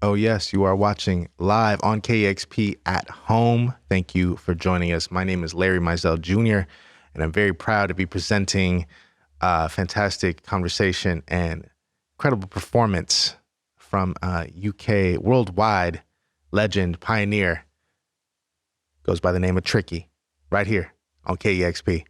Oh, yes, you are watching live on KEXP at home. Thank you for joining us. My name is Larry Mizell Jr., and I'm very proud to be presenting a fantastic conversation and incredible performance from UK worldwide legend, pioneer, goes by the name of Tricky, right here on KEXP.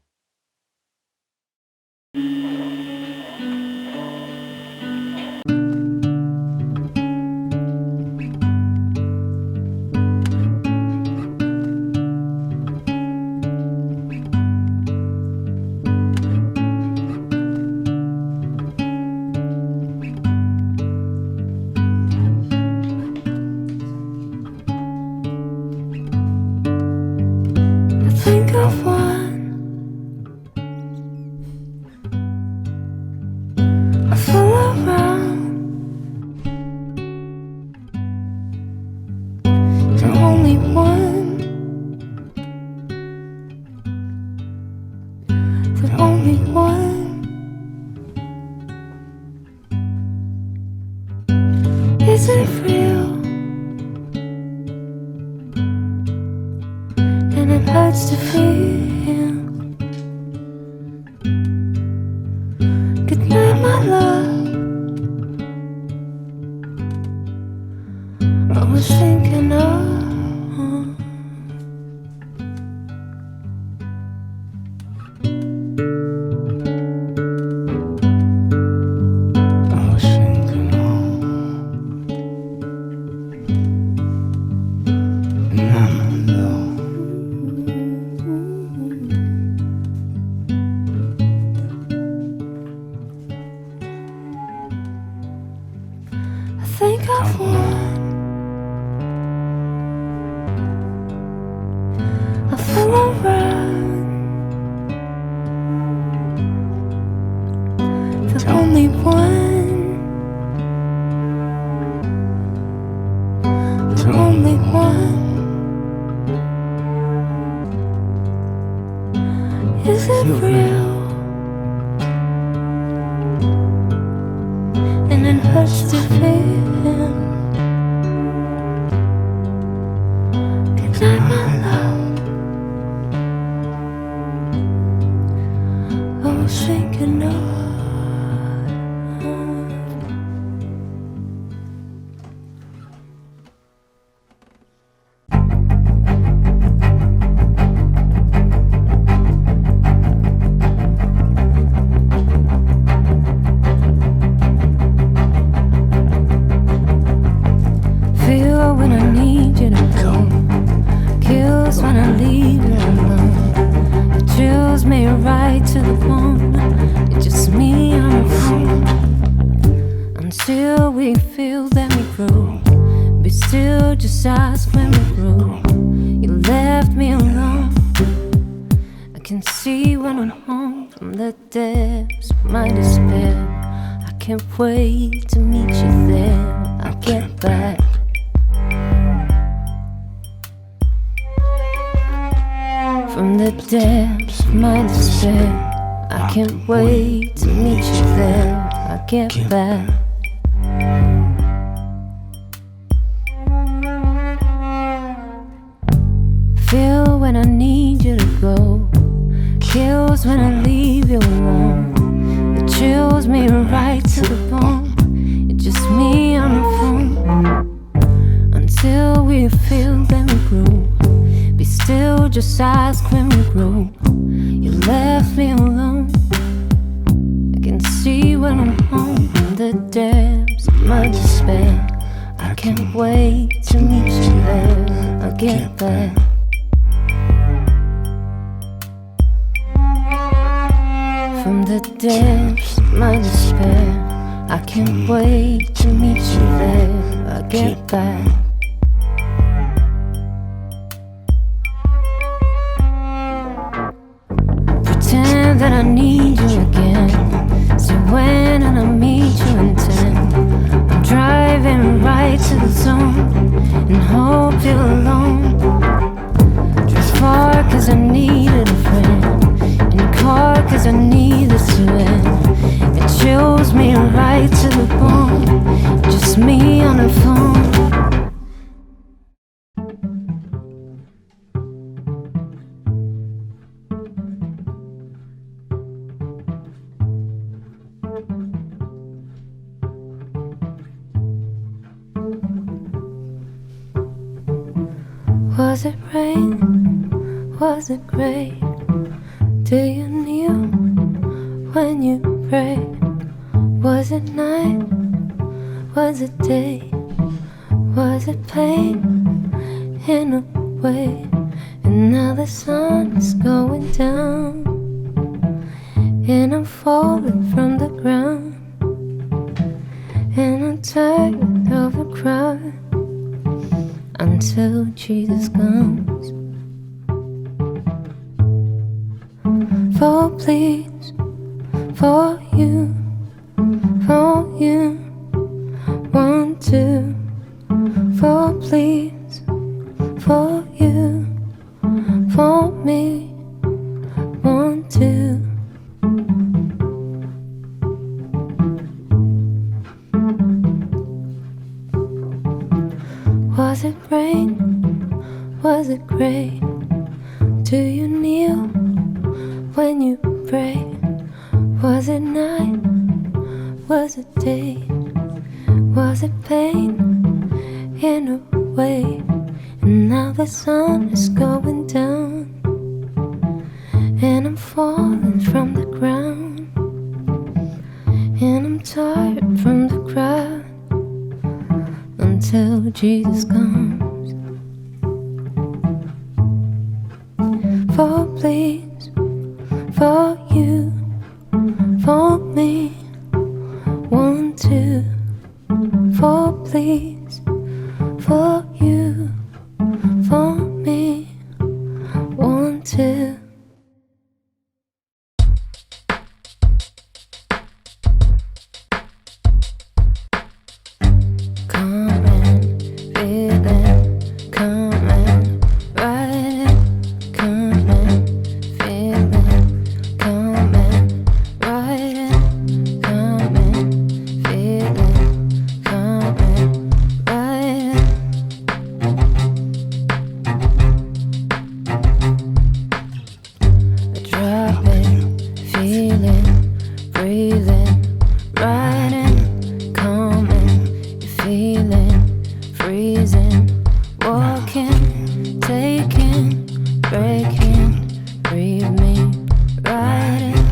Wait to meet you there. I'll get back. From the depths of my despair, I can't wait to meet you there. I'll get back. Feel when I need you to go. Kills when I leave you alone. Chills me right to the bone. It's just me on the phone. Until we feel, then we grow. Be still, just ask when we grow. You left me alone. I can see when I'm home. In the depths of my despair, I can't wait to meet you there. I'll get back. From the depths of my despair, I can't wait to meet you there. I'll get back. Pretend that I need you again. So when I meet you in 10, I'm driving right to the zone and hope you're alone. Drive far cause I needed a friend. In a car cause I need this to end. It chills me right to the bone. Just me on the phone. Was it rain? Was it gray? Do you kneel when you pray? Was it night? Was it day? Was it pain? In a way. And now the sun is going down, and I'm falling from the ground, and I'm tired of the crowd until Jesus comes. For please, for you, want to. For please, for you, for me, want to. Was it rain? Was it gray? Do you kneel when you pray? Was it night? Was it day? Was it pain? In a way. And now the sun is going down, and I'm falling from the ground, and I'm tired from the crowd until Jesus comes. For please, for you, for me, want to. For please, for you, for me, want to. Come and feel it, come and ride it, come and feel it, come and ride it, come and feel it, come and ride it. Dropping, feeling, breathing, riding, coming, feeling, freezing, walking, taking, breaking, breathe me, riding.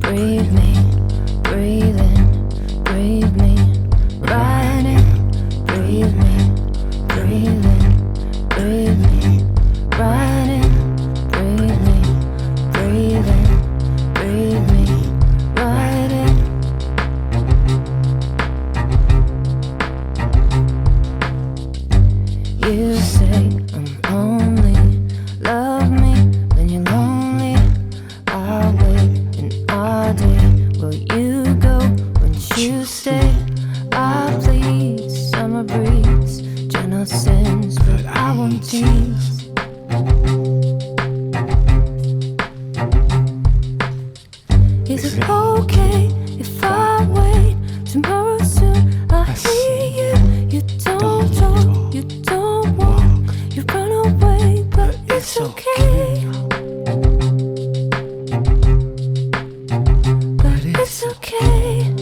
Breathe me, breathing, breathe me, riding, breathe me, breathing, breathe me, riding, breathe me, breathing, breathe me, riding. You say I'm only, love me when you're lonely. I'll wait and all day. Will you go? Won't you stay? I'll please, summer breeze, gentle sins, but I won't tease. Is it okay if I wait? Tomorrow soon I'll hear you. You don't talk, you don't walk, you run away, but it's okay. But it's okay.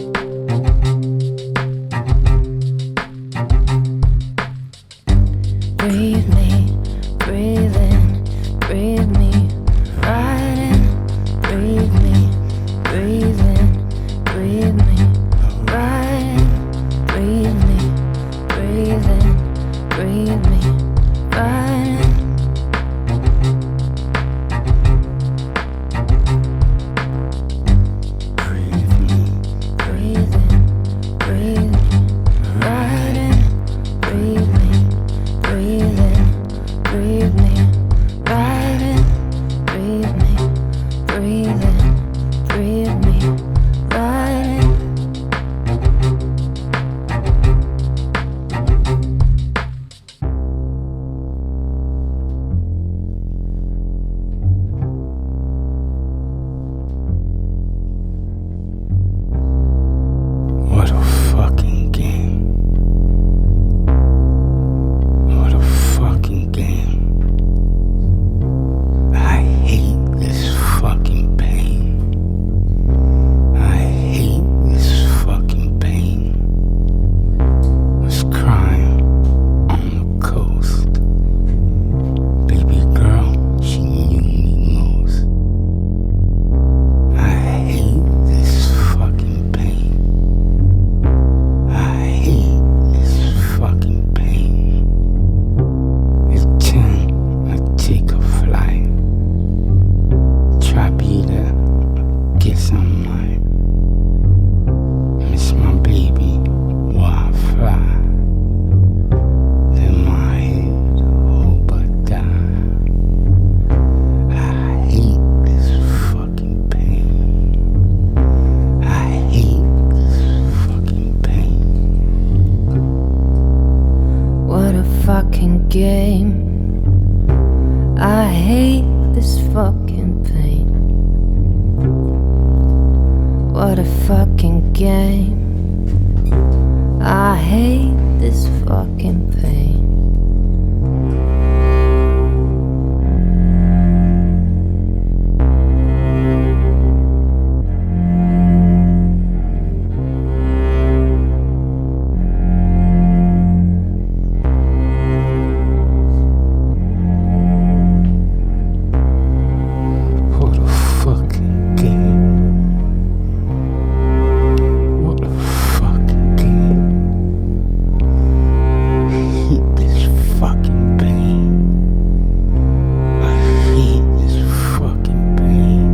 Breathe me, breathe in, breathe me, riding. Breathe me, breathe in, mind. Miss my baby while I fly. Then my head, hope I die. I hate this fucking pain. I hate this fucking pain. What a fucking game. I hate this fucking pain. What a fucking game. I hate this fucking pain. What a fucking game. What a fucking game. I hate this fucking pain. I hate this fucking pain.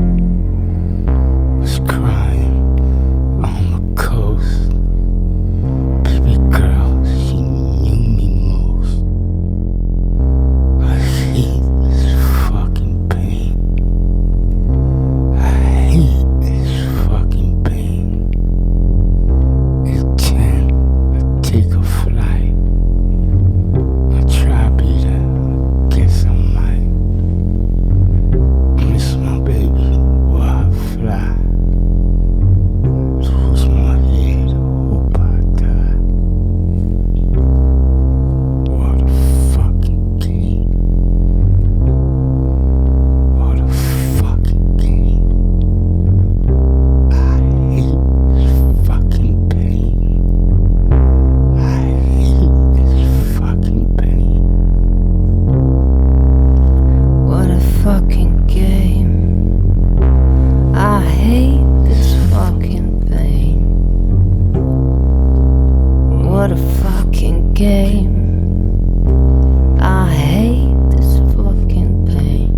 Was crying on the coast. Baby girl, she knew me most. I hate this fucking pain. I hate this fucking pain. At 10, I take a flight. I try better, guess I might. Miss my baby while I fly. Lose my head, hope I die. What a fucking game. What a fucking game. I hate this fucking pain. I hate this fucking pain. What a fucking game. I hate this fucking pain. What a fucking game. I hate this fucking pain.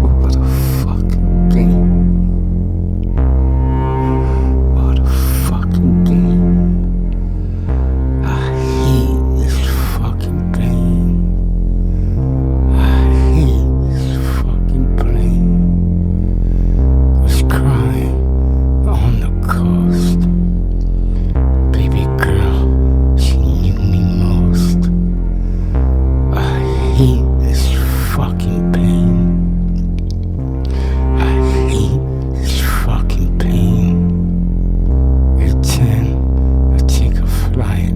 What a fucking game. What a fucking game. I hate this fucking pain. I hate this fucking pain. Was crying on the coast. Baby girl, she knew me most. I hate this fucking pain. I hate this fucking pain. At 10, I take a flight.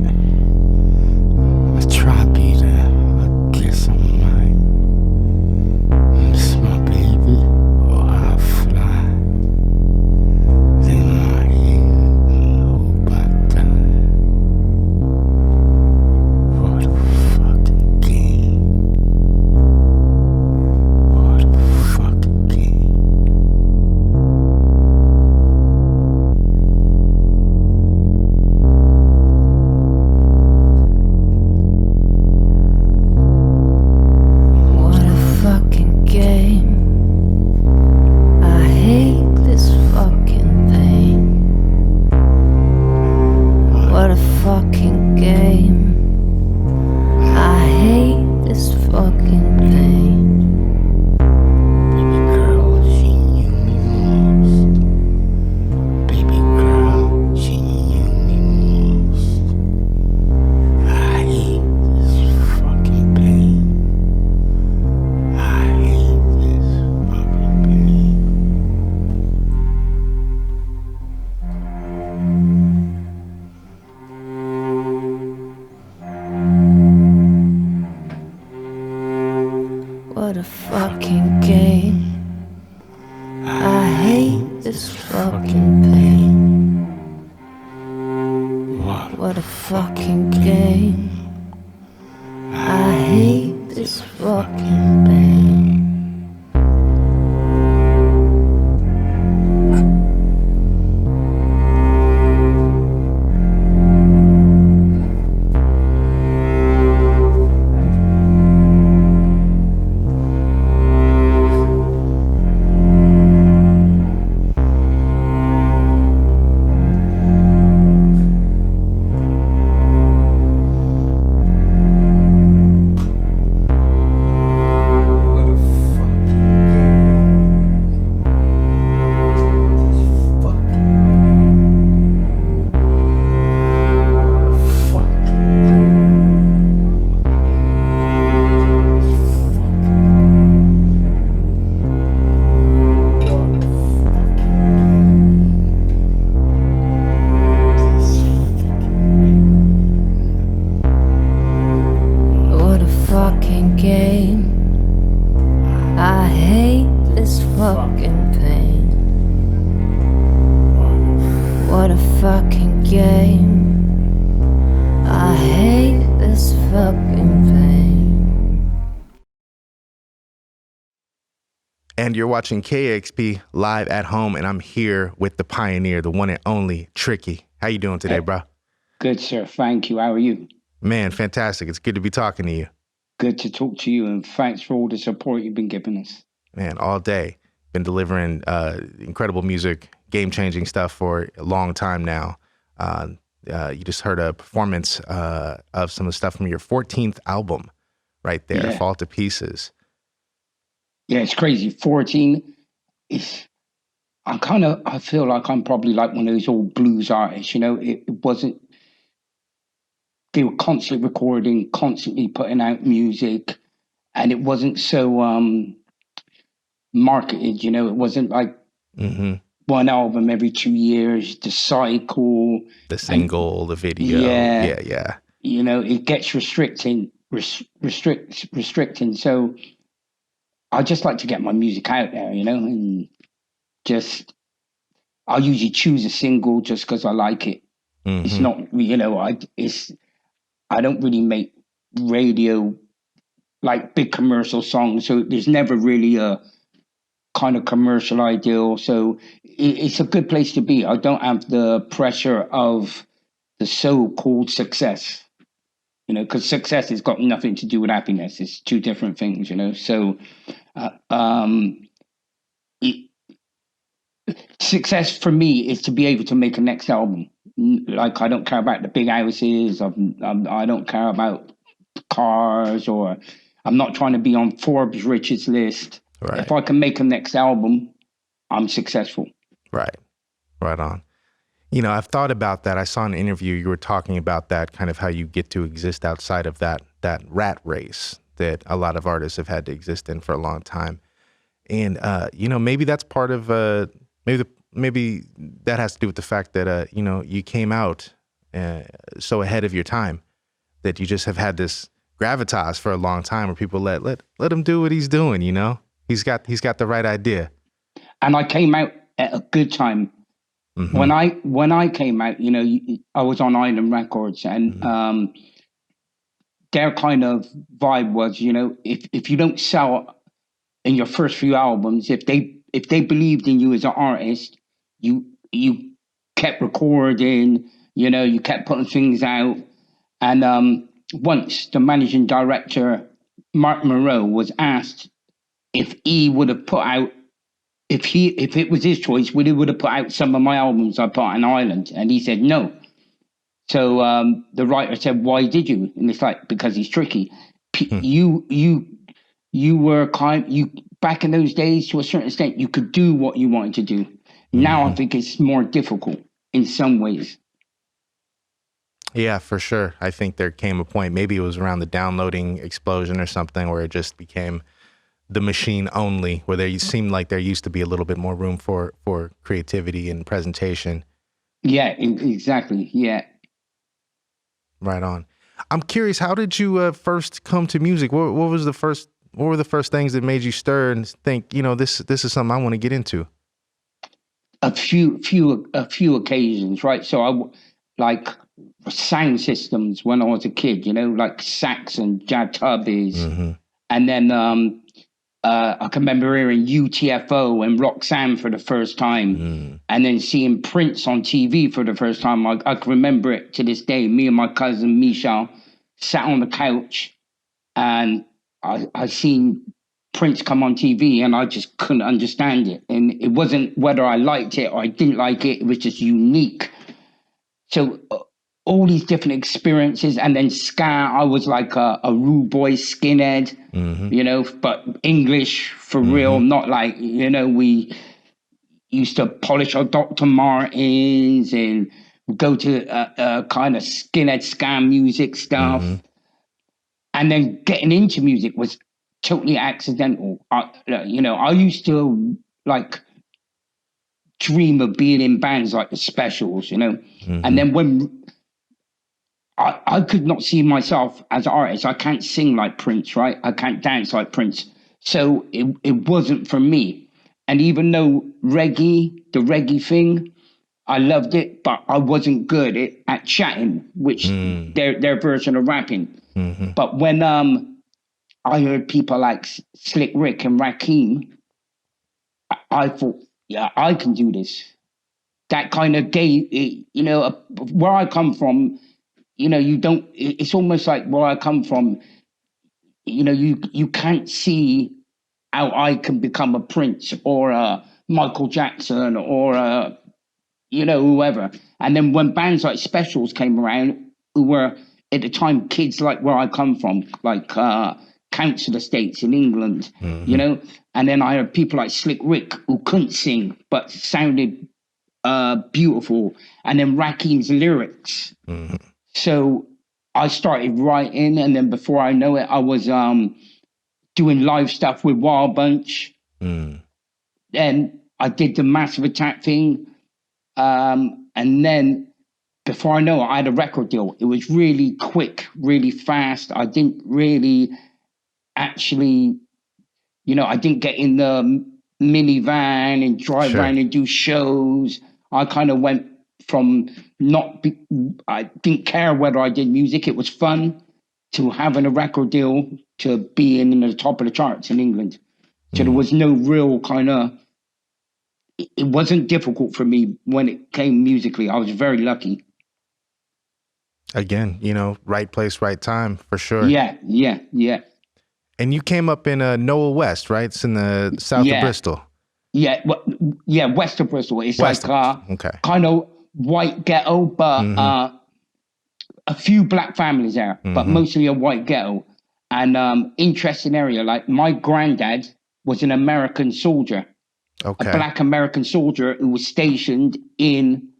I try better, I guess I might. Miss my baby or I fly. Then my head and hope I die. What a fucking game. What a fucking game. What a fucking game. I hate this fucking pain. What a fucking game. I hate this fucking pain. Baby girl, she knew me most. Baby girl, she knew me most. I hate this fucking pain. I hate this fucking pain. What a fucking game. I hate this fucking pain. What a fucking game. I hate this fucking pain. I hate this fucking pain. What a fucking game. I hate this fucking pain. And you're watching KEXP live at home, and I'm here with the pioneer, the one and only Tricky. How you doing today, bro? Good, sir. Thank you. How are you? Man, fantastic. It's good to be talking to you. Good to talk to you, and thanks for all the support you've been giving us. Man, all day. Been delivering incredible music, game-changing stuff for a long time now. You just heard a performance of some of the stuff from your 14th album right there, Yeah. Fall to Pieces. Yeah, it's crazy. 14 is, I feel like I'm probably like one of those old blues artists, you know, it wasn't, they were constantly recording, constantly putting out music, and it wasn't so marketed, you know, it wasn't like one album every 2 years, the cycle. The single, the video. Yeah. You know, it gets restricting. So I just like to get my music out there, you know, and just, I'll usually choose a single just because I like it. It's not, you know, I don't really make radio like big commercial songs. So there's never really a kind of commercial ideal. So it's a good place to be. I don't have the pressure of the so-called success, you know, because success has got nothing to do with happiness. It's two different things, you know. So success for me is to be able to make a next album. Like, I don't care about the big houses. I don't care about cars, or I'm not trying to be on Forbes' richest list. Right. If I can make a next album, I'm successful. Right on. You know, I've thought about that. I saw an interview, you were talking about that, kind of how you get to exist outside of that rat race that a lot of artists have had to exist in for a long time. And, you know, maybe that's part of, maybe that has to do with the fact that, you know, you came out so ahead of your time that you just have had this gravitas for a long time where people let him do what he's doing, you know? He's got the right idea. And I came out at a good time. When I came out, you know, I was on Island Records, and their kind of vibe was, you know, if you don't sell in your first few albums, if they believed in you as an artist, you kept recording, you know, you kept putting things out. And once the managing director, Mark Moreau, was asked if he would have put out, if it was his choice, would have put out some of my albums I put on Ireland? And he said no. So the writer said, "Why did you?" And it's like, because he's tricky. You were back in those days, to a certain extent, you could do what you wanted to do. Now I think it's more difficult in some ways. Yeah, for sure. I think there came a point, maybe it was around the downloading explosion or something, where it just became the machine only, where there seemed like there used to be a little bit more room for creativity and presentation. Yeah, exactly. Yeah. Right on. I'm curious, how did you first come to music? What were the first things that made you stir and think, you know, this is something I want to get into? A few occasions, right? So I like sound systems when I was a kid, you know, like sax and jazz. And then I can remember hearing UTFO and Roxanne for the first time, and then seeing Prince on TV for the first time. I can remember it to this day. Me and my cousin Misha sat on the couch, and I seen Prince come on TV, and I just couldn't understand it. And it wasn't whether I liked it or I didn't like it. It was just unique. So all these different experiences, and then ska. I was like a rude boy skinhead, you know, but English for real, not like, you know, we used to polish our Dr. Martens and go to kind of skinhead ska music stuff. And then getting into music was totally accidental. You know, I used to like dream of being in bands like the Specials, you know, and then when I could not see myself as an artist. I can't sing like Prince, right? I can't dance like Prince. So it wasn't for me. And even though the reggae thing, I loved it, but I wasn't good at chatting, which their version of rapping. Mm-hmm. But when I heard people like Slick Rick and Rakim, I thought, yeah, I can do this. That kind of gay, where I come from, you don't. It's almost like where I come from. You can't see how I can become a Prince or a Michael Jackson or a whoever. And then when bands like Specials came around, who were at the time kids like where I come from, like council estates in England, and then I heard people like Slick Rick who couldn't sing but sounded beautiful, and then Rakim's lyrics. So I started writing, and then before I know it, I was doing live stuff with Wild Bunch. Then I did the Massive Attack thing. And then before I know it, I had a record deal. It was really quick, really fast. I didn't really actually, I didn't get in the minivan and drive around and do shows. I kind of went from I didn't care whether I did music. It was fun, to having a record deal, to being in the top of the charts in England. So there was no real kind of, it wasn't difficult for me when it came musically. I was very lucky. Again, right place, right time, for sure. Yeah. And you came up in Noah West, right? It's in the south of Bristol. Yeah, west of Bristol. It's west like kind of white ghetto, but a few black families there, but mostly a white ghetto. And interesting area. Like my granddad was an American soldier. Okay. A black American soldier who was stationed in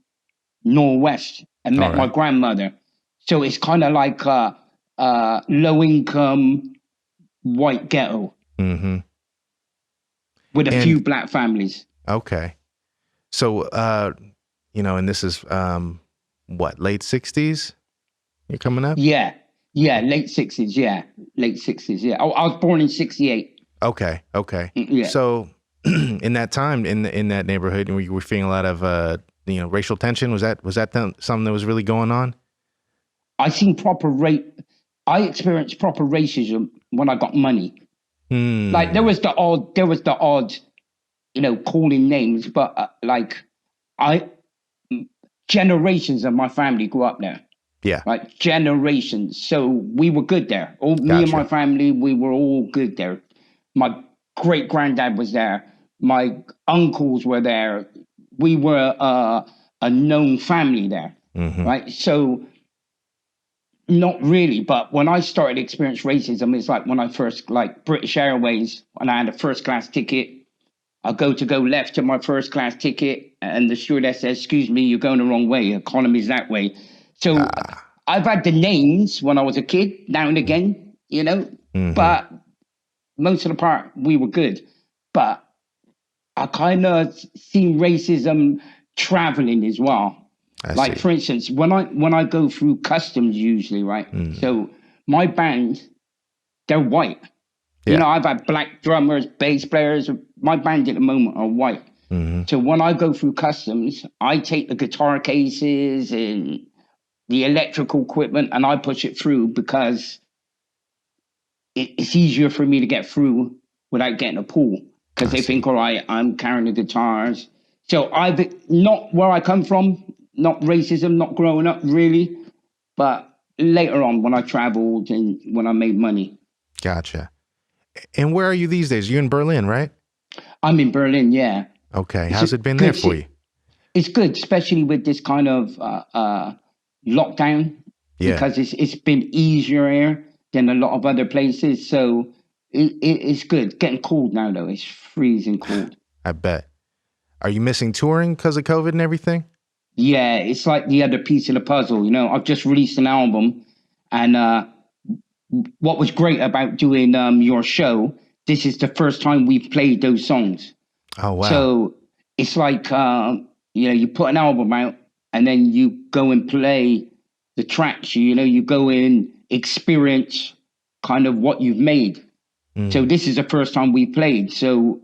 Northwest and met my grandmother. So it's kind of like a low income white ghetto with a few black families. Okay. So, and this is what, late 60s? You're coming up? Yeah, late 60s. Yeah, late 60s. Yeah, I was born in 68. Okay. Yeah. So in that time, in that neighborhood, we were feeling a lot of racial tension. Was that something that was really going on? I experienced proper racism when I got money. Like there was the odd, calling names, but generations of my family grew up there. Yeah. Like generations. So we were good there. Me and my family, we were all good there. My great granddad was there. My uncles were there. We were a known family there. Right. So not really. But when I started to experience racism, it's like when I first, like British Airways, when I had a first class ticket, I go left to my first class ticket, and the stewardess says, "Excuse me, you're going the wrong way. Economy's that way." So I've had the names when I was a kid, now and again, but most of the part we were good. But I kind of seen racism traveling as well. I see. For instance, when I go through customs usually, right? So my band, they're white. Yeah. I've had black drummers, bass players. My band at the moment are white. So when I go through customs, I take the guitar cases and the electrical equipment and I push it through because it's easier for me to get through without getting a pull. Because they think, all right, I'm carrying the guitars. So I've not where I come from, not racism, not growing up really, but later on when I traveled and when I made money. Gotcha. And where are you these days? You're in Berlin, right? I'm in Berlin, yeah. Okay. How's it been there for you? It's good, especially with this kind of lockdown. Yeah. Because it's been easier here than a lot of other places. So it's good. Getting cold now, though. It's freezing cold. I bet. Are you missing touring because of COVID and everything? Yeah, it's like the other piece of the puzzle. I've just released an album, and what was great about doing your show, this is the first time we've played those songs. Oh, wow. So it's like, you put an album out and then you go and play the tracks, you go and experience kind of what you've made. So this is the first time we played. So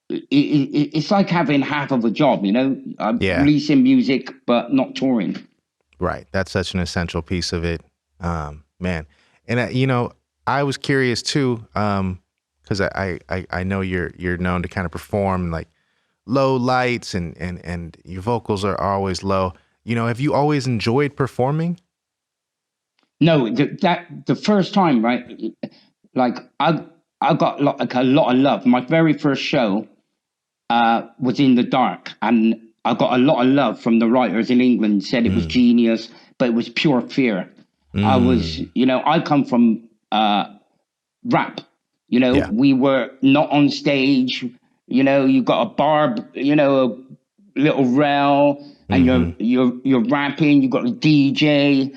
it's like having half of a job, you know, Yeah. releasing music, but not touring. Right. That's such an essential piece of it, man. And you know, I was curious too, because I know you're known to kind of perform like low lights and your vocals are always low. You know, have you always enjoyed performing? No, the first time, right? Like I got like a lot of love. My very first show was in the dark, and I got a lot of love from the writers in England. Said it was genius, but it was pure fear. I was, you know, I come from rap. You know, Yeah. we were not on stage. You know, you got a bar, you know, a little rail, and you're rapping. You got a DJ.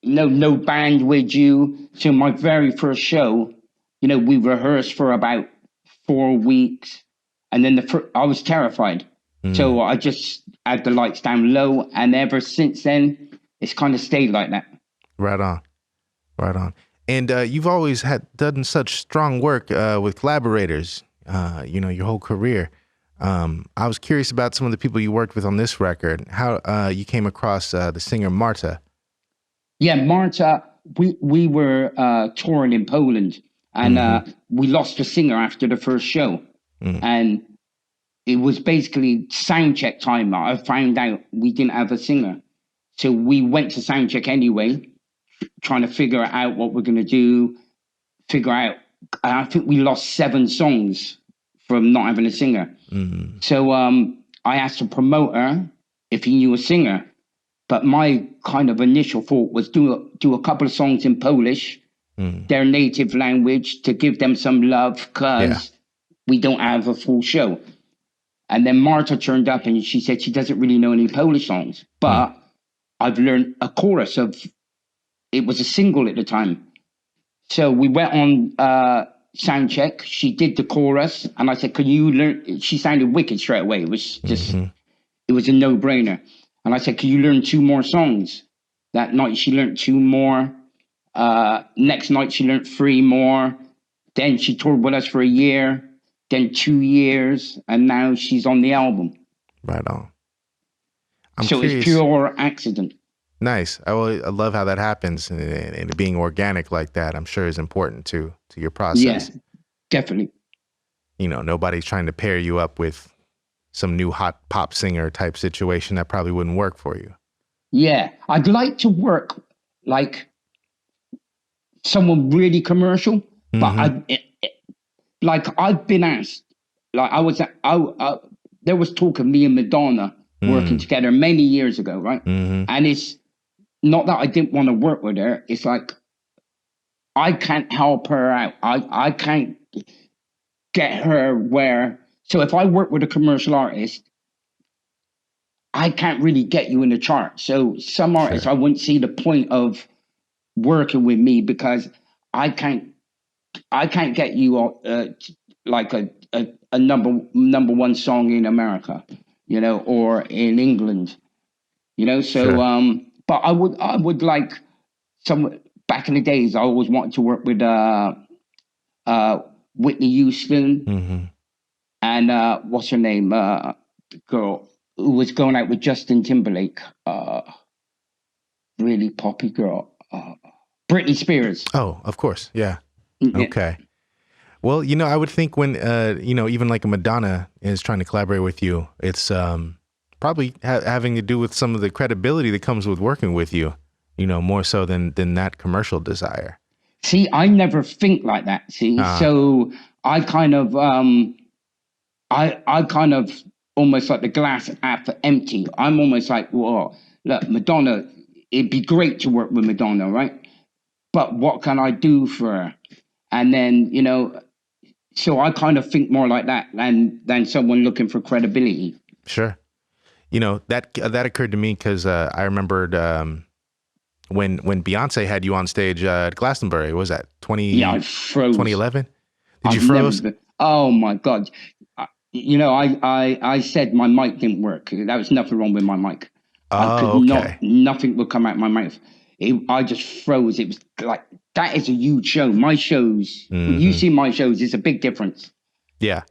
No band with you. So my very first show, you know, we rehearsed for about 4 weeks, and then I was terrified. So I just had the lights down low, and ever since then, it's kind of stayed like that. Right on. Right on. And you've always done such strong work with collaborators, you know, your whole career. I was curious about some of the people you worked with on this record, how you came across the singer Marta. Yeah, Marta, we were touring in Poland, and we lost a singer after the first show. And it was basically sound check time. I found out we didn't have a singer. So we went to sound check anyway, trying to figure out what we're going to do, figure out. I think we lost 7 songs from not having a singer. So I asked the promoter if he knew a singer. But my kind of initial thought was do a couple of songs in Polish, their native language, to give them some love, because we don't have a full show. And then Marta turned up and she said she doesn't really know any Polish songs, but I've learned a chorus of, it was a single at the time. So we went on sound check. She did the chorus, and I said, "Can you learn?" She sounded wicked straight away. It was just, it was a no-brainer. And I said, "Can you learn 2 more songs?" That night she learned 2 more. Next night she learned 3 more. Then she toured with us for a year, then 2 years, and now she's on the album. Right on. It's pure accident. Nice. I love how that happens, and it being organic like that, I'm sure is important to your process. Yes, definitely. You know, nobody's trying to pair you up with some new hot pop singer type situation. That probably wouldn't work for you. Yeah, I'd like to work like someone really commercial, but I've been asked, like there was talk of me and Madonna working together many years ago, right? And it's not that I didn't want to work with her. It's like I can't help her out. I can't get her where. So if I work with a commercial artist, I can't really get you in the chart. So some artists, I wouldn't see the point of working with me, because I can't get you like a number 1 song in America, you know, or in England, you know. So but I would like some. Back in the days, I always wanted to work with Whitney Houston and what's her name, the girl who was going out with Justin Timberlake, really poppy girl, Britney Spears. Oh, of course, yeah. Okay. Well, you know, I would think when you know, even like a Madonna is trying to collaborate with you, it's probably having to do with some of the credibility that comes with working with you. You know, more so than that commercial desire. See, I never think like that. See, so I kind of I kind of almost like the glass half empty. I'm almost like, well, look, Madonna, it'd be great to work with Madonna, right? But what can I do for her? And then, you know, so I kind of think more like that than someone looking for credibility. Sure. You know, that occurred to me because I remembered when Beyonce had you on stage at Glastonbury. What was that 20? Yeah, I froze. 2011. Did you froze? Oh my God! You know, I said my mic didn't work. There was nothing wrong with my mic. I could not. Nothing would come out my mouth. I just froze. It was like, that is a huge show. My shows, when you see my shows, it's a big difference. Yeah.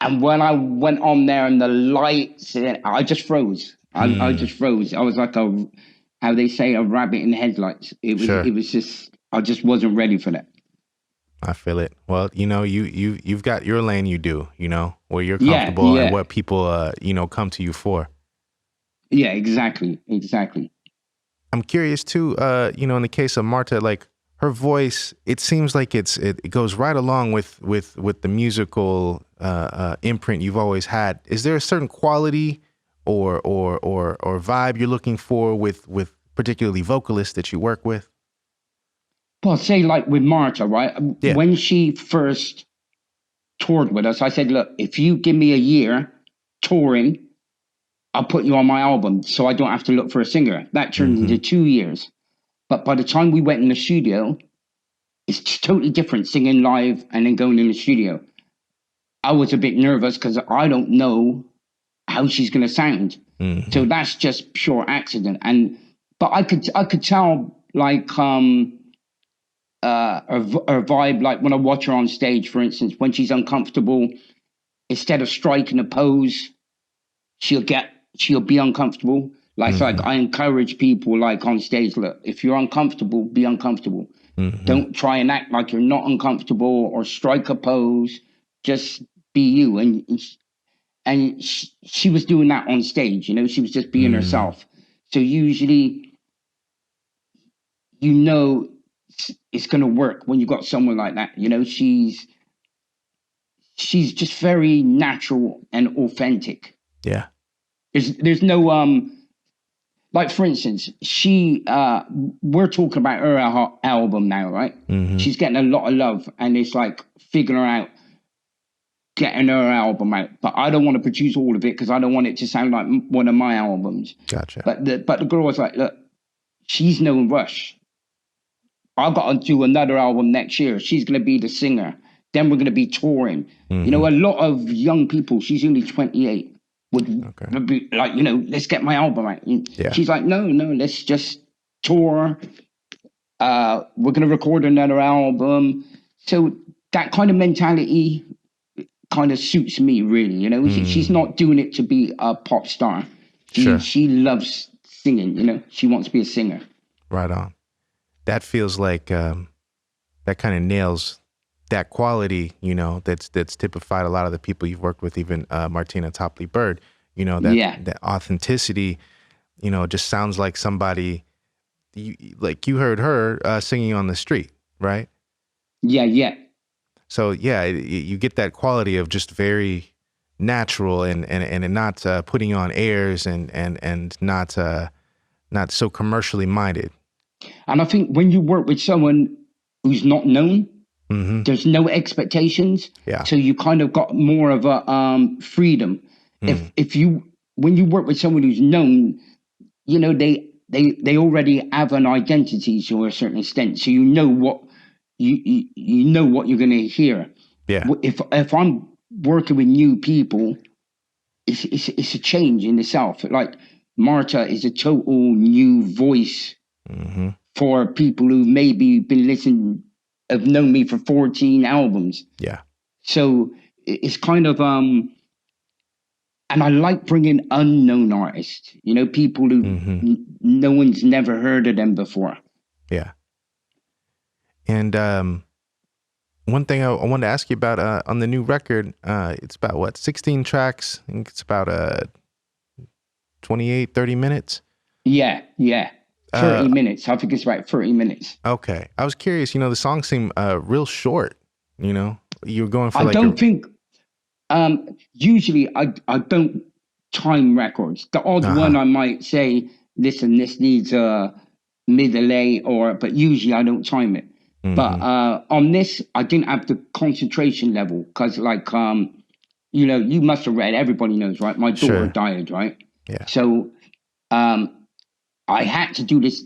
And when I went on there and the lights, I just froze. I just froze. I was like how they say, a rabbit in headlights. It was just, I just wasn't ready for that. I feel it. Well, you've got your lane, you do, where you're comfortable and what people, come to you for. Yeah, exactly. I'm curious too, in the case of Marta, like her voice, it seems like it goes right along with the musical imprint you've always had. Is there a certain quality or vibe you're looking for with particularly vocalists that you work with? Well, say like with Marta, right? Yeah. When she first toured with us, I said, look, if you give me a year touring, I'll put you on my album so I don't have to look for a singer. That turned into 2 years. But by the time we went in the studio, it's totally different singing live and then going in the studio. I was a bit nervous because I don't know how she's going to sound. So that's just pure accident. But I could tell like her vibe, like when I watch her on stage, for instance, when she's uncomfortable, instead of striking a pose, she'll be uncomfortable. Like I encourage people like on stage, look, if you're uncomfortable, be uncomfortable. Don't try and act like you're not uncomfortable or strike a pose. Just be you. And she was doing that on stage, she was just being herself. So usually, it's going to work when you got someone like that. She's just very natural and authentic. Yeah. There's no like for instance, we're talking about her album now, right? She's getting a lot of love, and it's like figuring out getting her album out. But I don't want to produce all of it because I don't want it to sound like one of my albums. Gotcha. But the girl was like, look, she's no rush. I've got to do another album next year. She's going to be the singer. Then we're going to be touring. A lot of young people, she's only 28, would be like, let's get my album out. Yeah. She's like, no, let's just tour. We're going to record another album. So that kind of mentality kind of suits me, really. She's not doing it to be a pop star. She loves singing, she wants to be a singer. Right on. That feels like that kind of nails that quality, that's typified a lot of the people you've worked with, even Martina Topley-Bird, that authenticity, just sounds like somebody, you heard her singing on the street, right? Yeah. So yeah, you get that quality of just very natural and not putting on airs and not so commercially minded. And I think when you work with someone who's not known, there's no expectations. Yeah. So you kind of got more of a freedom. When you work with someone who's known, they already have an identity to a certain extent. So you know what you're going to hear. Yeah. If I'm working with new people, it's a change in itself. Like Marta is a total new voice for people who maybe have known me for 14 albums. Yeah. So it's kind of and I like bringing unknown artists, people who no one's never heard of them before. Yeah. And one thing I wanted to ask you about on the new record, it's about 16 tracks. I think it's about 28, 30 minutes. Yeah. 30 minutes. I think it's about 30 minutes. Okay. I was curious, the songs seem real short, you're going for think usually I don't time records. The odd one I might say, listen, this needs a middle A but usually I don't time it. But on this, I didn't have the concentration level because you must have read, everybody knows, right? My daughter died, right? Yeah. So I had to do this.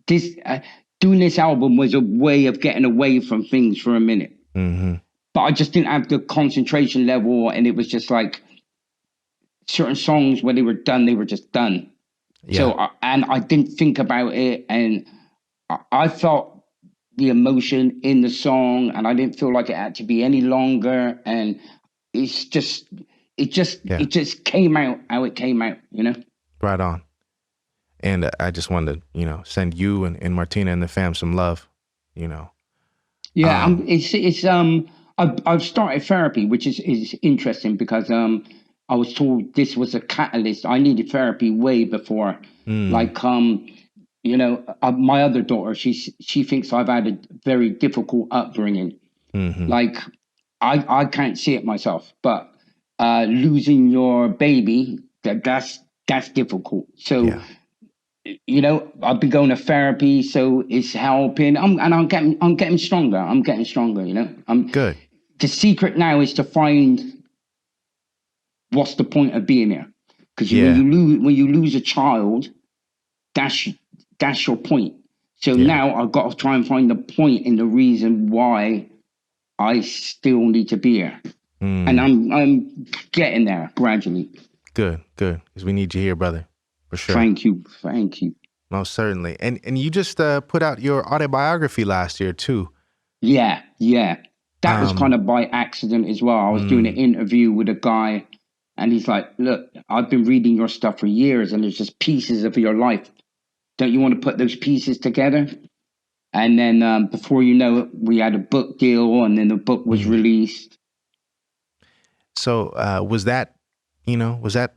Doing this album was a way of getting away from things for a minute. But I just didn't have the concentration level, and it was just like certain songs when they were done, they were just done. So, and I didn't think about it, and I felt the emotion in the song, and I didn't feel like it had to be any longer. And it just came out how it came out, you know. Right on. And I just wanted to, send you and Martina and the fam some love, Yeah, I've started therapy, which is interesting because I was told this was a catalyst. I needed therapy way before. Like my other daughter, she thinks I've had a very difficult upbringing. Like I can't see it myself, but losing your baby, that's difficult. So I've been going to therapy, so it's helping. I'm getting stronger. I'm getting stronger. I'm good. The secret now is to find what's the point of being here, because when you lose a child, that's your point. So now I've got to try and find the point and the reason why I still need to be here, and I'm getting there gradually. Good, because we need you here, brother, for sure. Thank you. Most certainly. And you just put out your autobiography last year too. Yeah. That was kind of by accident as well. I was doing an interview with a guy, and he's like, "Look, I've been reading your stuff for years, and there's just pieces of your life. Don't you want to put those pieces together?" And then before you know it, we had a book deal, and then the book was released. So was that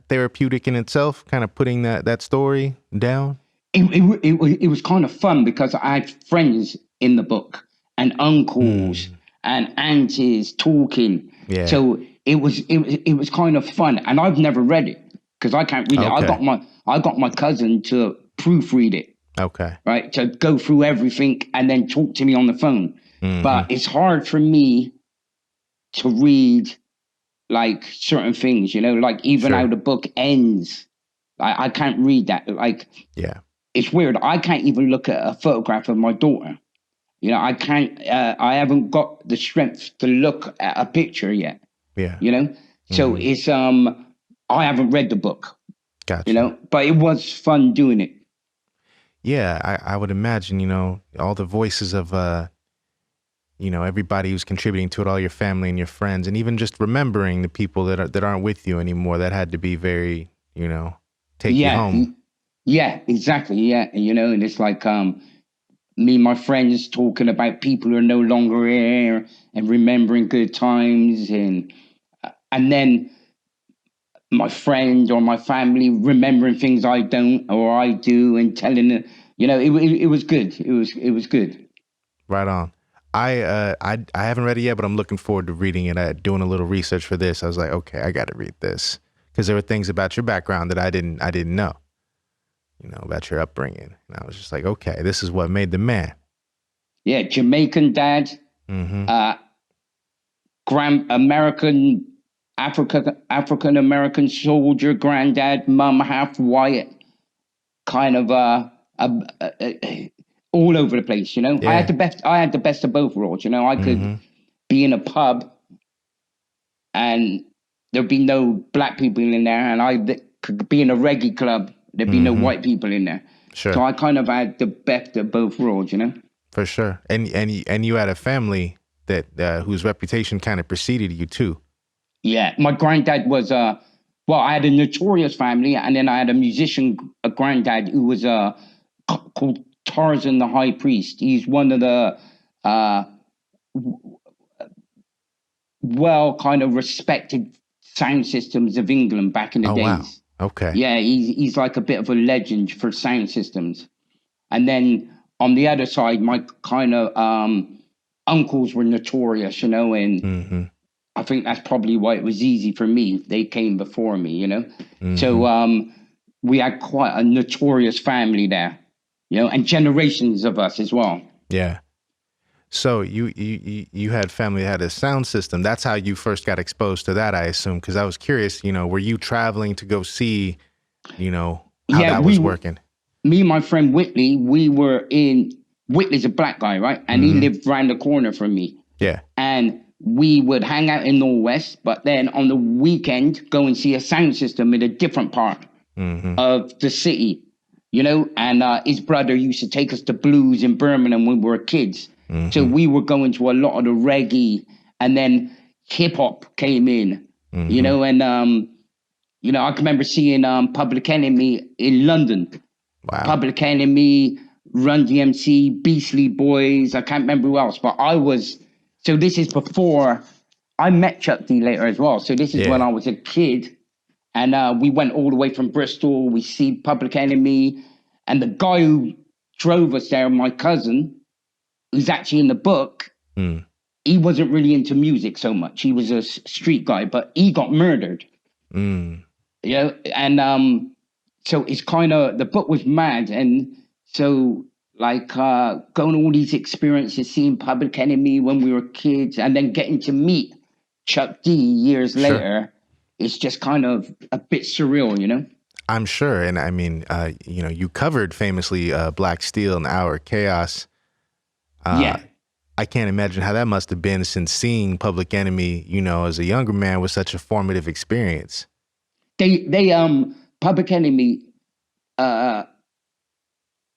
therapeutic in itself, kind of putting that story down? It was kind of fun because I had friends in the book and uncles and aunties talking. Yeah. So it was kind of fun, and I've never read it because I can't read it. I got my cousin to proofread it. Okay. Right, to go through everything and then talk to me on the phone. But it's hard for me to read like certain things, like even how the book ends. I can't read that. Like, it's weird. I can't even look at a photograph of my daughter. I can't. I haven't got the strength to look at a picture yet. Yeah. So it's I haven't read the book. Gotcha. But it was fun doing it. Yeah, I would imagine, all the voices of, everybody who's contributing to it, all your family and your friends, and even just remembering the people that aren't with you anymore. That had to be very, take you home. Yeah, exactly. Yeah. And it's like me and my friends talking about people who are no longer here and remembering good times. And then my friend or my family remembering things I don't or I do and telling them, it was good. It was good. Right on. I haven't read it yet, but I'm looking forward to reading it. Doing a little research for this, I was like, okay, I got to read this because there were things about your background that I didn't know, about your upbringing, and I was just like, okay, this is what made the man. Yeah, Jamaican dad, American. African American soldier, granddad, mum half white, kind of all over the place. Yeah. I had the best of both worlds. I could be in a pub and there'd be no black people in there, and I could be in a reggae club. There'd be no white people in there. Sure. So I kind of had the best of both worlds. For sure. And you had a family that whose reputation kind of preceded you too. Yeah, my granddad was I had a notorious family, and then I had a granddad who was called Tarzan the High Priest. He's one of the well kind of respected sound systems of England back in the days. Wow. Okay. Yeah, he's like a bit of a legend for sound systems. And then on the other side, my kind of uncles were notorious, and I think that's probably why it was easy for me. They came before me, So we had quite a notorious family there, and generations of us as well. Yeah. So you had family that had a sound system. That's how you first got exposed to that, I assume, because I was curious, were you traveling to go see, how that was working? Me and my friend Whitley, Whitley's a black guy, right? And he lived around the corner from me. Yeah. And we would hang out in Northwest, but then on the weekend, go and see a sound system in a different part of the city. you know, and his brother used to take us to blues in Birmingham when we were kids. Mm-hmm. So we were going to a lot of the reggae, and then hip hop came in, Mm-hmm. you know, and you know, I can remember seeing Public Enemy in London. Wow. Public Enemy, Run DMC, Beastly Boys. I can't remember who else, but so this is before I met Chuck D later as well. So this is when I was a kid, and we went all the way from Bristol. We see Public Enemy, and the guy who drove us there, my cousin, who's actually in the book, he wasn't really into music so much. He was a street guy, but he got murdered. You know, and so it's kind of, the book was mad, and so like going all these experiences, seeing Public Enemy when we were kids, and then getting to meet Chuck D years later, it's just kind of a bit surreal, you know. I'm sure, and I mean, you know, you covered famously Black Steel and Our Chaos. Yeah. I can't imagine how that must have been, since seeing Public Enemy, you know, as a younger man, was such a formative experience. They Public Enemy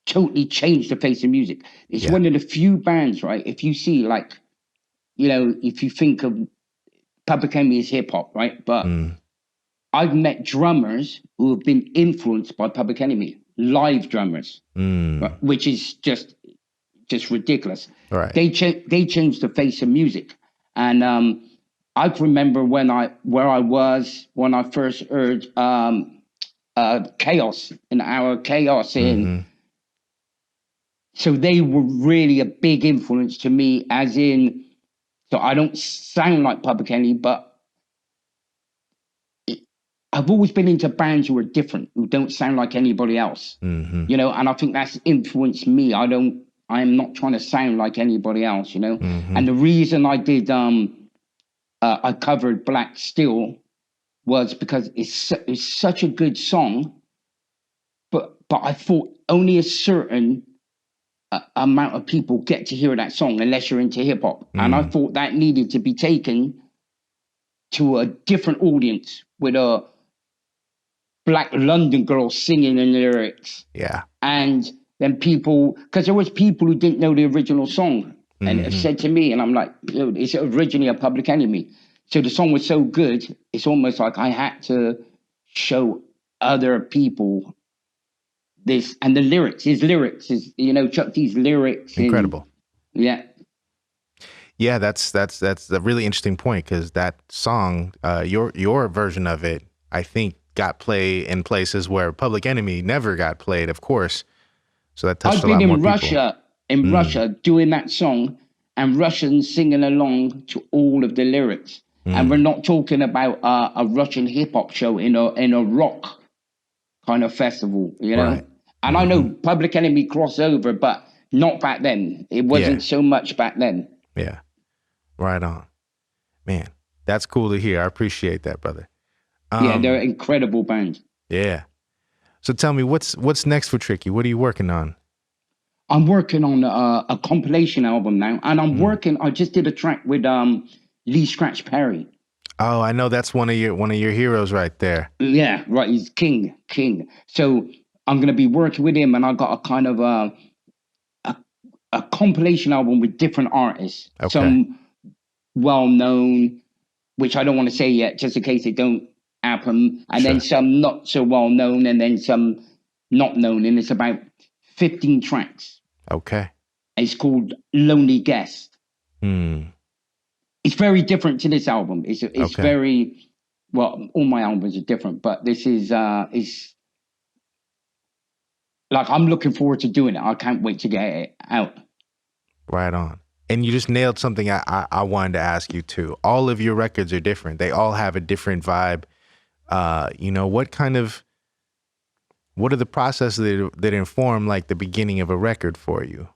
totally changed the face of music. It's one of the few bands, right? If you see, like, you know, if you think of Public Enemy as hip hop, right? But I've met drummers who have been influenced by Public Enemy, live drummers, right? Which is just ridiculous. Right. They changed the face of music, and I can remember where I was when I first heard Chaos in Our Chaos in. So they were really a big influence to me, as in, so I don't sound like Public Enemy, but I've always been into bands who are different, who don't sound like anybody else, you know, and I think that's influenced me. I'm not trying to sound like anybody else, you know, and the reason I did, I covered Black Steel was because it's such a good song, but I thought only a certain amount of people get to hear that song unless you're into hip hop, and I thought that needed to be taken to a different audience with a Black London girl singing in the lyrics. Yeah. And then people, because there was people who didn't know the original song, and it said to me, and I'm like, it's originally a Public Enemy. So the song was so good, it's almost like I had to show other people this, and his lyrics, you know, Chuck D's lyrics. Incredible. Yeah. Yeah, that's a really interesting point, because that song, your version of it, I think, got play in places where Public Enemy never got played, of course. So that touched a lot more people. In Russia, doing that song, and Russians singing along to all of the lyrics. And we're not talking about a Russian hip hop show in a rock kind of festival, you know. Right. And I know Public Enemy crossover, but not back then. It wasn't so much back then. Yeah, right on, man. That's cool to hear. I appreciate that, brother. Yeah, they're incredible bands. Yeah. So tell me, what's next for Tricky? What are you working on? I'm working on a compilation album now, and I just did a track with Lee Scratch Perry. Oh, I know, that's one of your heroes right there. Yeah, right. He's king. So I'm going to be working with him, and I got a kind of a compilation album with different artists. Okay. Some well-known, which I don't want to say yet, just in case it don't happen, and then some not so well-known, and then some not known, and it's about 15 tracks. Okay. It's called Lonely Guest. It's very different to this album. It's very, well, all my albums are different, but this is like, I'm looking forward to doing it. I can't wait to get it out. Right on. And you just nailed something I wanted to ask you too. All of your records are different. They all have a different vibe. You know, what are the processes that inform, like, the beginning of a record for you?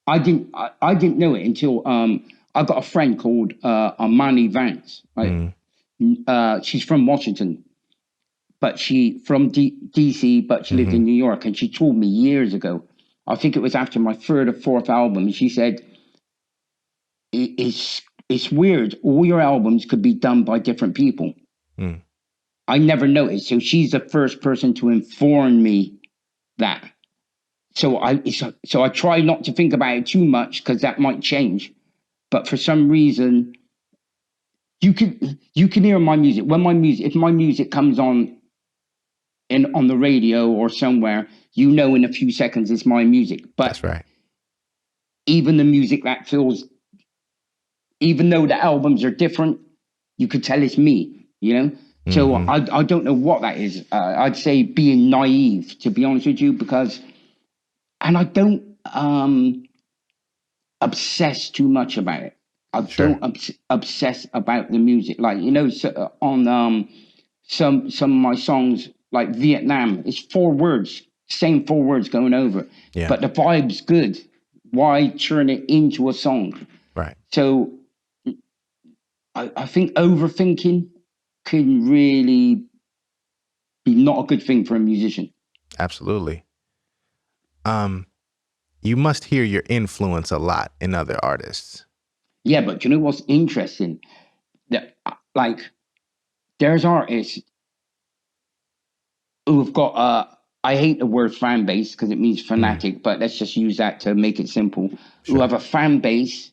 I didn't know it until I got a friend called Armani Vance. Right? She's from Washington, but she from DC, but she lived in New York, and she told me years ago, I think it was after my third or fourth album, she said, it's weird. All your albums could be done by different people. I never noticed. So she's the first person to inform me that. So I try not to think about it too much because that might change. But for some reason, you can hear my music if my music comes on the radio or somewhere, in a few seconds it's my music. But That's right. even the music that feels, even though the albums are different, you could tell it's me. So I don't know what that is. I'd say being naive, to be honest with you, and I don't obsess too much about it. I don't obsess about the music. Like, so on some of my songs, like Vietnam, it's 4 words, same 4 words going over. Yeah. But the vibe's good. Why turn it into a song? Right. So I think overthinking can really be not a good thing for a musician. Absolutely. You must hear your influence a lot in other artists. Yeah, but you know what's interesting? That, like, there's artists who've got I hate the word fan base because it means fanatic, but let's just use that to make it simple. Sure. Who have a fan base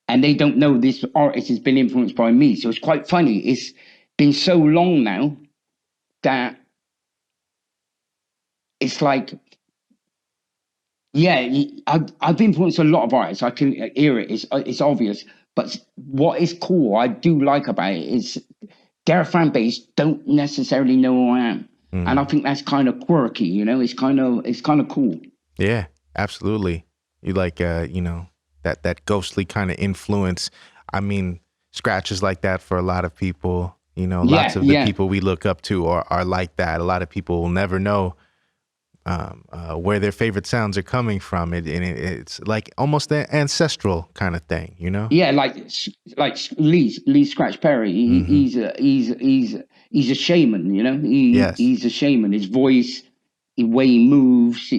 and they don't know this artist has been influenced by me. So it's quite funny. It's been so long now that it's like, yeah, I've influenced a lot of artists. I can hear it. It's obvious. But what is cool, I do like about it, is their fan base don't necessarily know who I am. And I think that's kind of quirky, It's kind of cool. Yeah, absolutely. You like, that ghostly kind of influence. I mean, scratches like that for a lot of people. Lots of the people we look up to are like that. A lot of people will never know where their favorite sounds are coming from. It's like almost an ancestral kind of thing, Yeah, like Lee Scratch Perry. He's a shaman, Yes. He's a shaman. His voice, the way he moves,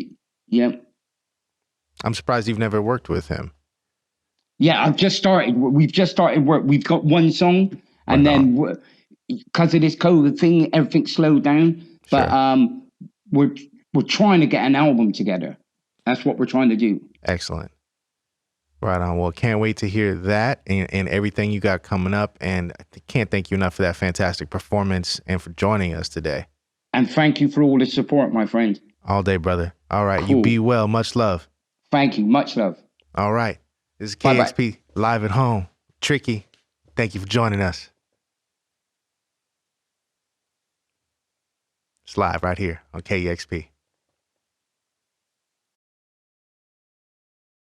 I'm surprised you've never worked with him. Yeah, We've just started work. We've got one song, and then because of this COVID thing, everything slowed down. But we're trying to get an album together. That's what we're trying to do. Excellent. Right on. Well, can't wait to hear that and everything you got coming up. And I can't thank you enough for that fantastic performance and for joining us today. And thank you for all the support, my friend. All day, brother. All right. Cool. You be well. Much love. Thank you. Much love. All right. This is KEXP Bye-bye. Live at home. Tricky. Thank you for joining us. It's live right here on KEXP.